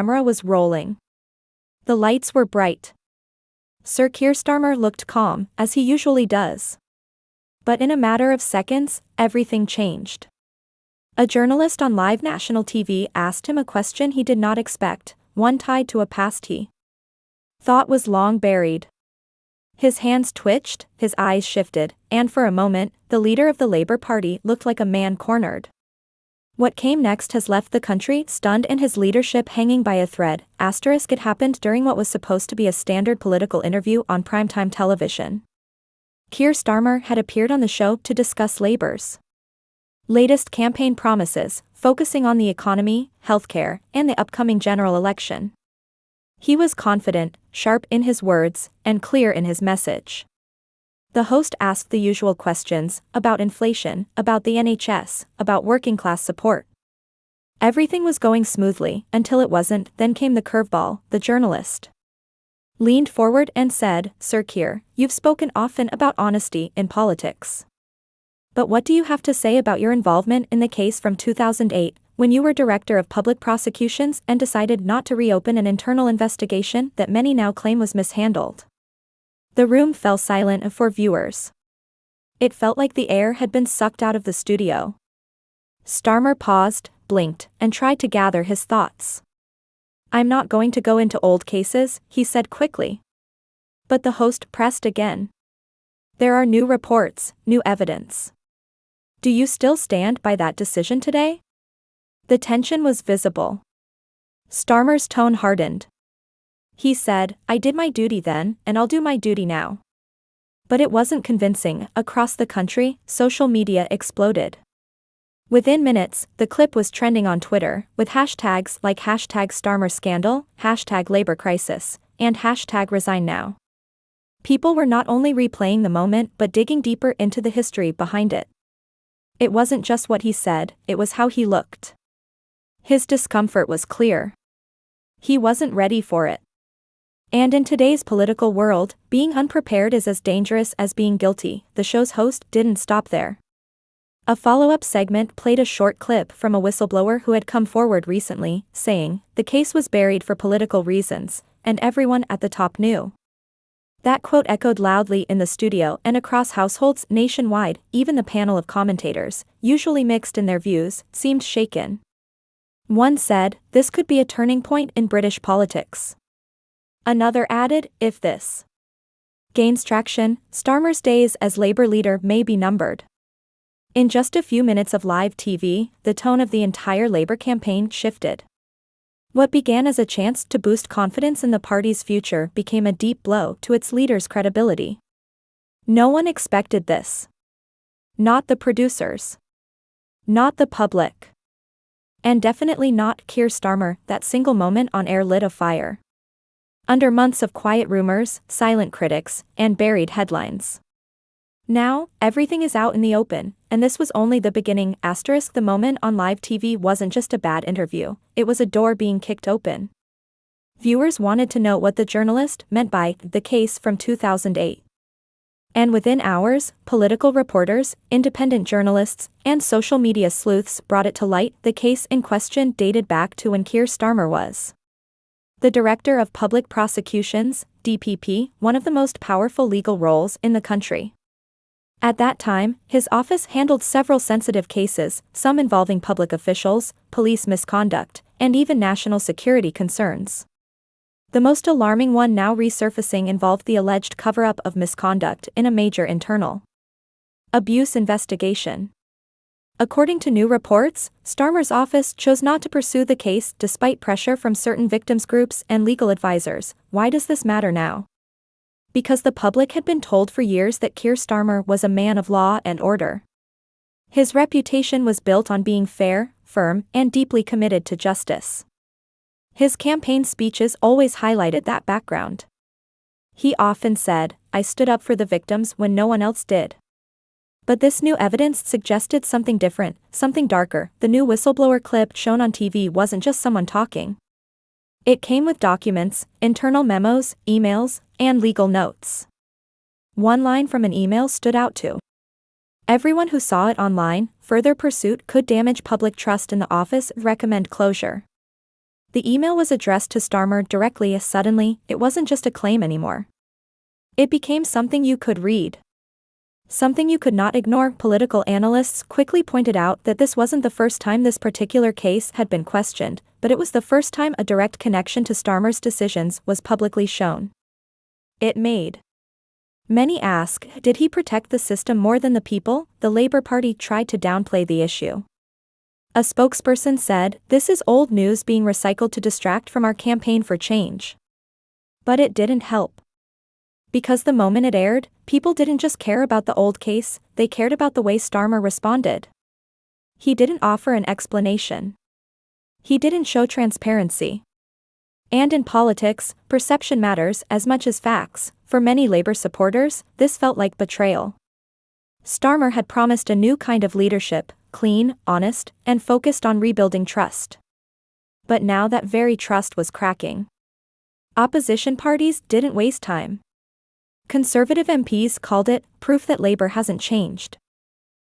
camera was rolling. The lights were bright. Sir Keir Starmer looked calm, as he usually does. But in a matter of seconds, everything changed. A journalist on live national TV asked him a question he did not expect, one tied to a past he thought was long buried. His hands twitched, his eyes shifted, and for a moment, the leader of the Labour Party looked like a man cornered. What came next has left the country stunned and his leadership hanging by a thread. It happened during what was supposed to be a standard political interview on primetime television. Keir Starmer had appeared on the show to discuss Labour's latest campaign promises, focusing on the economy, healthcare, and the upcoming general election. He was confident, sharp in his words, and clear in his message. The host asked the usual questions, about inflation, about the NHS, about working-class support. Everything was going smoothly, until it wasn't. Then came the curveball. The journalist leaned forward and said, "Sir Keir, you've spoken often about honesty in politics. But what do you have to say about your involvement in the case from 2008, when you were Director of Public Prosecutions and decided not to reopen an internal investigation that many now claim was mishandled?" The room fell silent for viewers. It felt like the air had been sucked out of the studio. Starmer paused, blinked, and tried to gather his thoughts. "I'm not going to go into old cases," he said quickly. But the host pressed again. "There are new reports, new evidence. Do you still stand by that decision today?" The tension was visible. Starmer's tone hardened. He said, "I did my duty then, and I'll do my duty now." But it wasn't convincing. Across the country, social media exploded. Within minutes, the clip was trending on Twitter, with hashtags like #StarmerScandal, #LabourCrisis, and #ResignNow. People were not only replaying the moment but digging deeper into the history behind it. It wasn't just what he said, it was how he looked. His discomfort was clear. He wasn't ready for it. And in today's political world, being unprepared is as dangerous as being guilty. The show's host didn't stop there. A follow-up segment played a short clip from a whistleblower who had come forward recently, saying, "The case was buried for political reasons, and everyone at the top knew." That quote echoed loudly in the studio and across households nationwide. Even the panel of commentators, usually mixed in their views, seemed shaken. One said, "This could be a turning point in British politics." Another added, "If this gains traction, Starmer's days as Labour leader may be numbered." In just a few minutes of live TV, the tone of the entire Labour campaign shifted. What began as a chance to boost confidence in the party's future became a deep blow to its leader's credibility. No one expected this. Not the producers. Not the public. And definitely not Keir Starmer. That single moment on air lit a fire. Under months of quiet rumors, silent critics, and buried headlines. Now, everything is out in the open, and this was only the beginning. The moment on live TV wasn't just a bad interview, it was a door being kicked open. Viewers wanted to know what the journalist meant by the case from 2008. And within hours, political reporters, independent journalists, and social media sleuths brought it to light. The case in question dated back to when Keir Starmer was the Director of Public Prosecutions, DPP, one of the most powerful legal roles in the country. At that time, his office handled several sensitive cases, some involving public officials, police misconduct, and even national security concerns. The most alarming one now resurfacing involved the alleged cover-up of misconduct in a major internal abuse investigation. According to new reports, Starmer's office chose not to pursue the case despite pressure from certain victims' groups and legal advisors. Why does this matter now? Because the public had been told for years that Keir Starmer was a man of law and order. His reputation was built on being fair, firm, and deeply committed to justice. His campaign speeches always highlighted that background. He often said, "I stood up for the victims when no one else did." But this new evidence suggested something different, something darker. The new whistleblower clip shown on TV wasn't just someone talking. It came with documents, internal memos, emails, and legal notes. One line from an email stood out to everyone who saw it online: "Further pursuit could damage public trust in the office, recommend closure." The email was addressed to Starmer directly as suddenly, it wasn't just a claim anymore. It became something you could read. Something you could not ignore. Political analysts quickly pointed out that this wasn't the first time this particular case had been questioned, but it was the first time a direct connection to Starmer's decisions was publicly shown. It made many ask, did he protect the system more than the people? The Labour Party tried to downplay the issue. A spokesperson said, "This is old news being recycled to distract from our campaign for change." But it didn't help. Because the moment it aired, people didn't just care about the old case, they cared about the way Starmer responded. He didn't offer an explanation. He didn't show transparency. And in politics, perception matters as much as facts. For many Labour supporters, this felt like betrayal. Starmer had promised a new kind of leadership, clean, honest, and focused on rebuilding trust. But now that very trust was cracking. Opposition parties didn't waste time. Conservative MPs called it proof that Labour hasn't changed.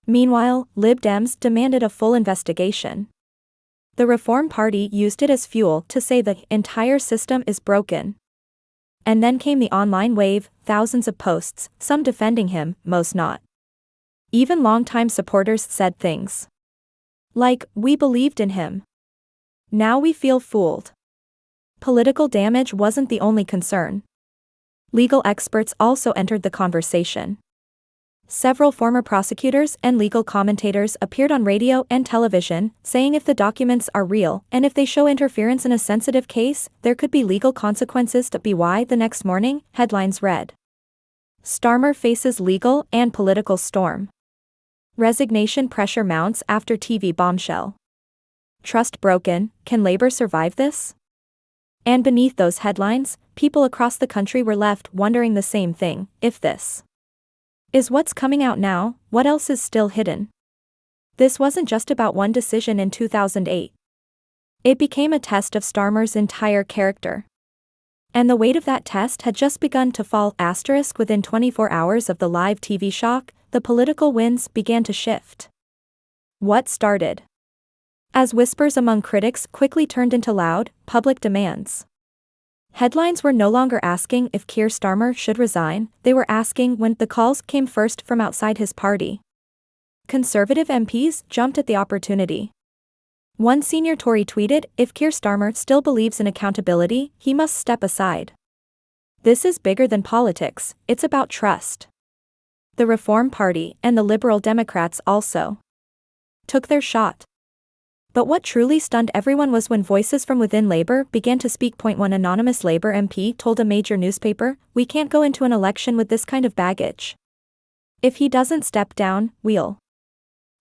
Meanwhile, Lib Dems demanded a full investigation. The Reform Party used it as fuel to say the entire system is broken. And then came the online wave, thousands of posts, some defending him, most not. Even longtime supporters said things like, "We believed in him. Now we feel fooled." Political damage wasn't the only concern. Legal experts also entered the conversation. Several former prosecutors and legal commentators appeared on radio and television, saying if the documents are real and if they show interference in a sensitive case, there could be legal consequences. Why the next morning, headlines read, "Starmer faces legal and political storm. Resignation pressure mounts after TV bombshell. Trust broken, can Labour survive this?" And beneath those headlines, people across the country were left wondering the same thing, if this is what's coming out now, what else is still hidden? This wasn't just about one decision in 2008. It became a test of Starmer's entire character. And the weight of that test had just begun to fall. Within 24 hours of the live TV shock, the political winds began to shift. What started as whispers among critics quickly turned into loud, public demands. Headlines were no longer asking if Keir Starmer should resign, they were asking when. The calls came first from outside his party. Conservative MPs jumped at the opportunity. One senior Tory tweeted, "If Keir Starmer still believes in accountability, he must step aside. This is bigger than politics, it's about trust." The Reform Party and the Liberal Democrats also took their shot. But what truly stunned everyone was when voices from within Labour began to speak. One anonymous Labour MP told a major newspaper, "We can't go into an election with this kind of baggage. If he doesn't step down, we'll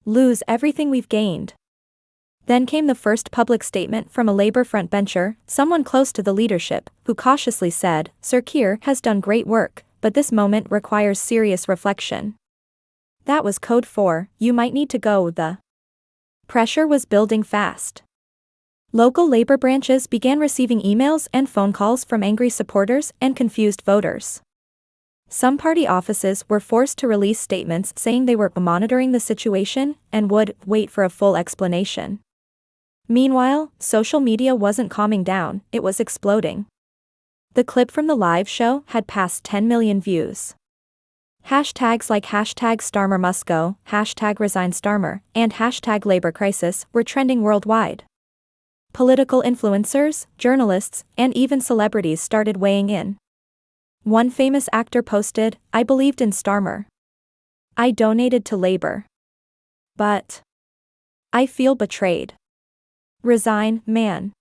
lose everything we've gained." Then came the first public statement from a Labour frontbencher, someone close to the leadership, who cautiously said, "Sir Keir has done great work, but this moment requires serious reflection." That was code for, "You might need to go." The pressure was building fast. Local Labour branches began receiving emails and phone calls from angry supporters and confused voters. Some party offices were forced to release statements saying they were monitoring the situation and would wait for a full explanation. Meanwhile, social media wasn't calming down, it was exploding. The clip from the live show had passed 10 million views. Hashtags like #Starmer must go, #Resign Starmer, and #Labour crisis were trending worldwide. Political influencers, journalists, and even celebrities started weighing in. One famous actor posted, "I believed in Starmer. I donated to Labour. But I feel betrayed. Resign, man."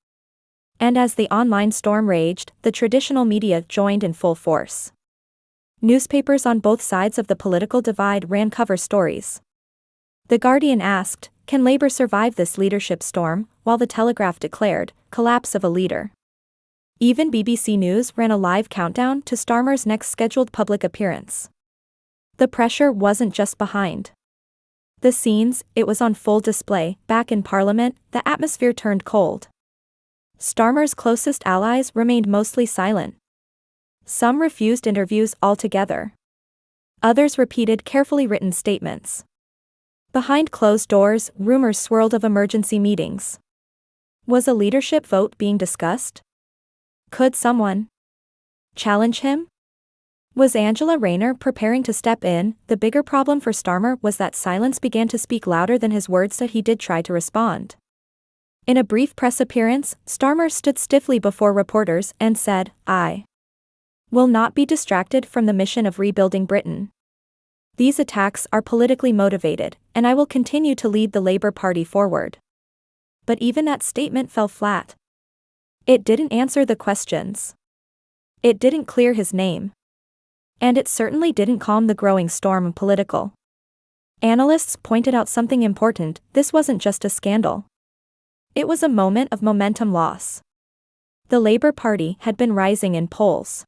And as the online storm raged, the traditional media joined in full force. Newspapers on both sides of the political divide ran cover stories. The Guardian asked, "Can Labour survive this leadership storm?" while The Telegraph declared, "Collapse of a leader." Even BBC News ran a live countdown to Starmer's next scheduled public appearance. The pressure wasn't just behind the scenes, it was on full display. Back in Parliament, the atmosphere turned cold. Starmer's closest allies remained mostly silent. Some refused interviews altogether. Others repeated carefully written statements. Behind closed doors, rumors swirled of emergency meetings. Was a leadership vote being discussed? Could someone challenge him? Was Angela Rayner preparing to step in? The bigger problem for Starmer was that silence began to speak louder than his words, that he did try to respond. In a brief press appearance, Starmer stood stiffly before reporters and said, "I will not be distracted from the mission of rebuilding Britain. These attacks are politically motivated, and I will continue to lead the Labour Party forward." But even that statement fell flat. It didn't answer the questions. It didn't clear his name. And it certainly didn't calm the growing storm of political analysts pointed out something important: this wasn't just a scandal. It was a moment of momentum loss. The Labour Party had been rising in polls.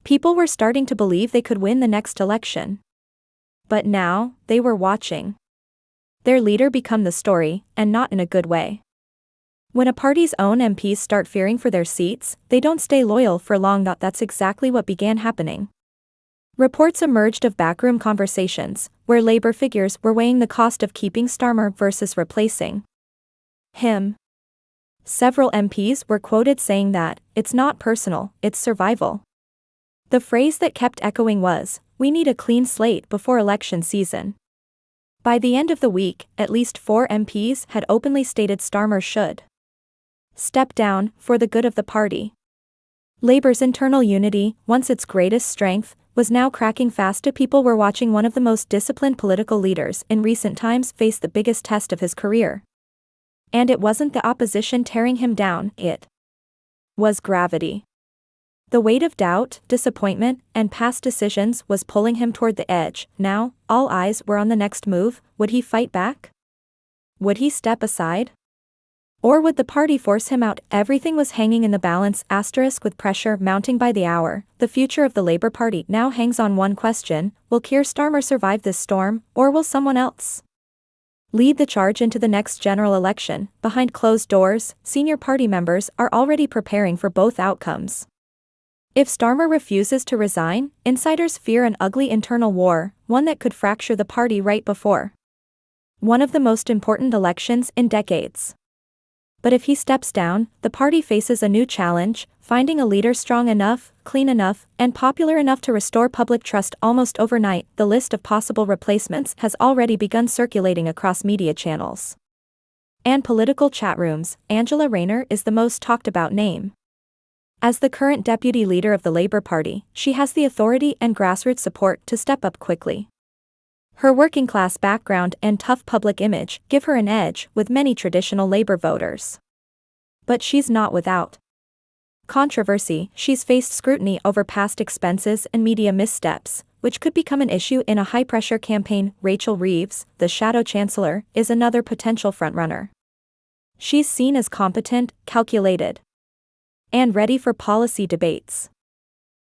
People were starting to believe they could win the next election. But now, they were watching their leader become the story, and not in a good way. When a party's own MPs start fearing for their seats, they don't stay loyal for long. That's exactly what began happening. Reports emerged of backroom conversations, where Labour figures were weighing the cost of keeping Starmer versus replacing him. Several MPs were quoted saying that, "It's not personal, it's survival." The phrase that kept echoing was, "We need a clean slate before election season." By the end of the week, at least 4 MPs had openly stated Starmer should step down, for the good of the party. Labour's internal unity, once its greatest strength, was now cracking fast. People were watching one of the most disciplined political leaders in recent times face the biggest test of his career. And it wasn't the opposition tearing him down, it was gravity. The weight of doubt, disappointment, and past decisions was pulling him toward the edge. Now, all eyes were on the next move. Would he fight back? Would he step aside? Or would the party force him out? Everything was hanging in the balance. With pressure mounting by the hour, the future of the Labour Party now hangs on one question: will Keir Starmer survive this storm, or will someone else lead the charge into the next general election? Behind closed doors, senior party members are already preparing for both outcomes. If Starmer refuses to resign, insiders fear an ugly internal war, one that could fracture the party right before one of the most important elections in decades. But if he steps down, the party faces a new challenge: finding a leader strong enough, clean enough, and popular enough to restore public trust. Almost overnight, the list of possible replacements has already begun circulating across media channels and political chat rooms. Angela Rayner is the most talked about name. As the current deputy leader of the Labour Party, she has the authority and grassroots support to step up quickly. Her working-class background and tough public image give her an edge with many traditional Labour voters. But she's not without controversy. She's faced scrutiny over past expenses and media missteps, which could become an issue in a high-pressure campaign. Rachel Reeves, the Shadow Chancellor, is another potential frontrunner. She's seen as competent, calculated, and ready for policy debates.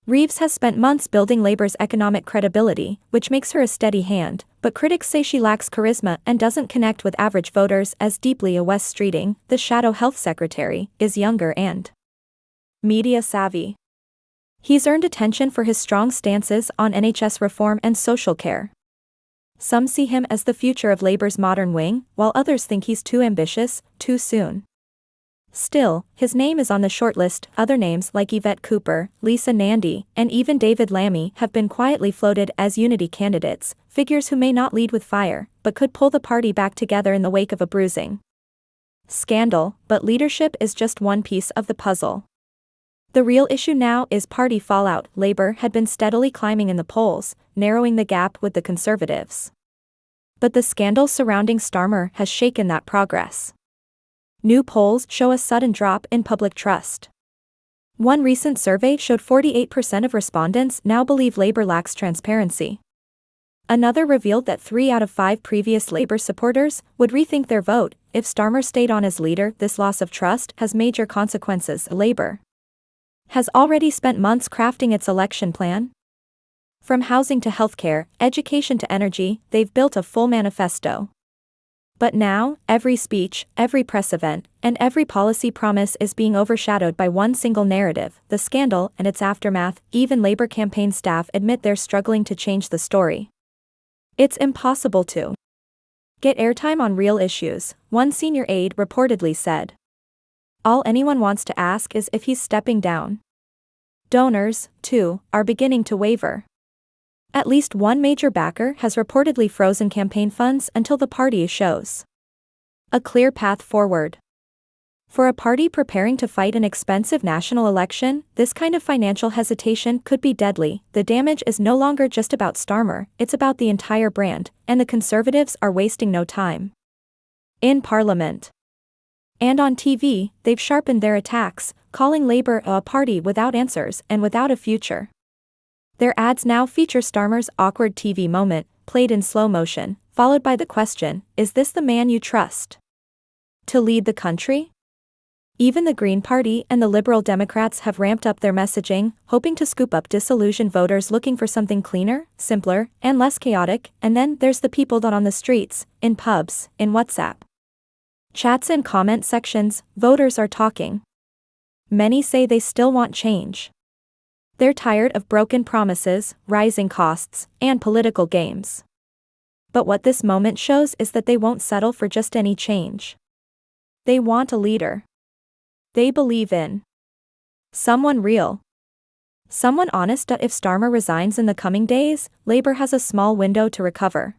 Reeves has spent months building Labour's economic credibility, which makes her a steady hand, but critics say she lacks charisma and doesn't connect with average voters as deeply. Wes Streeting, the Shadow Health Secretary, is younger and media savvy. He's earned attention for his strong stances on NHS reform and social care. Some see him as the future of Labour's modern wing, while others think he's too ambitious, too soon. Still, his name is on the shortlist. Other names like Yvette Cooper, Lisa Nandy, and even David Lammy have been quietly floated as unity candidates, figures who may not lead with fire, but could pull the party back together in the wake of a bruising scandal. But leadership is just one piece of the puzzle. The real issue now is party fallout. Labour had been steadily climbing in the polls, narrowing the gap with the Conservatives. But the scandal surrounding Starmer has shaken that progress. New polls show a sudden drop in public trust. One recent survey showed 48% of respondents now believe Labour lacks transparency. Another revealed that 3 out of 5 previous Labour supporters would rethink their vote if Starmer stayed on as leader. This loss of trust has major consequences. Labour has already spent months crafting its election plan. From housing to healthcare, education to energy, they've built a full manifesto. But now, every speech, every press event, and every policy promise is being overshadowed by one single narrative: the scandal and its aftermath. Even Labour campaign staff admit they're struggling to change the story. It's impossible to get airtime on real issues, one senior aide reportedly said. All anyone wants to ask is if he's stepping down. Donors, too, are beginning to waver. At least one major backer has reportedly frozen campaign funds until the party shows a clear path forward. For a party preparing to fight an expensive national election, this kind of financial hesitation could be deadly. The damage is no longer just about Starmer, it's about the entire brand, and the Conservatives are wasting no time. In Parliament and on TV, they've sharpened their attacks, calling Labour a party without answers and without a future. Their ads now feature Starmer's awkward TV moment, played in slow motion, followed by the question, is this the man you trust to lead the country? Even the Green Party and the Liberal Democrats have ramped up their messaging, hoping to scoop up disillusioned voters looking for something cleaner, simpler, and less chaotic. And then there's the people down on the streets, in pubs, in WhatsApp chats and comment sections. Voters are talking. Many say they still want change. They're tired of broken promises, rising costs, and political games. But what this moment shows is that they won't settle for just any change. They want a leader. They believe in someone real. Someone honest. If Starmer resigns in the coming days, Labour has a small window to recover.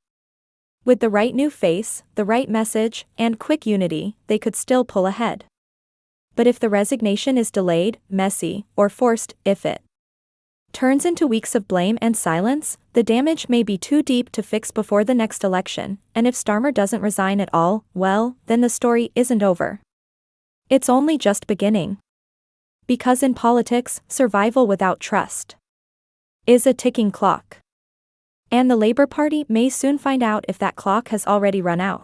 With the right new face, the right message, and quick unity, they could still pull ahead. But if the resignation is delayed, messy, or forced, if it turns into weeks of blame and silence, the damage may be too deep to fix before the next election, and if Starmer doesn't resign at all, well, then the story isn't over. It's only just beginning. Because in politics, survival without trust is a ticking clock. And the Labour Party may soon find out if that clock has already run out.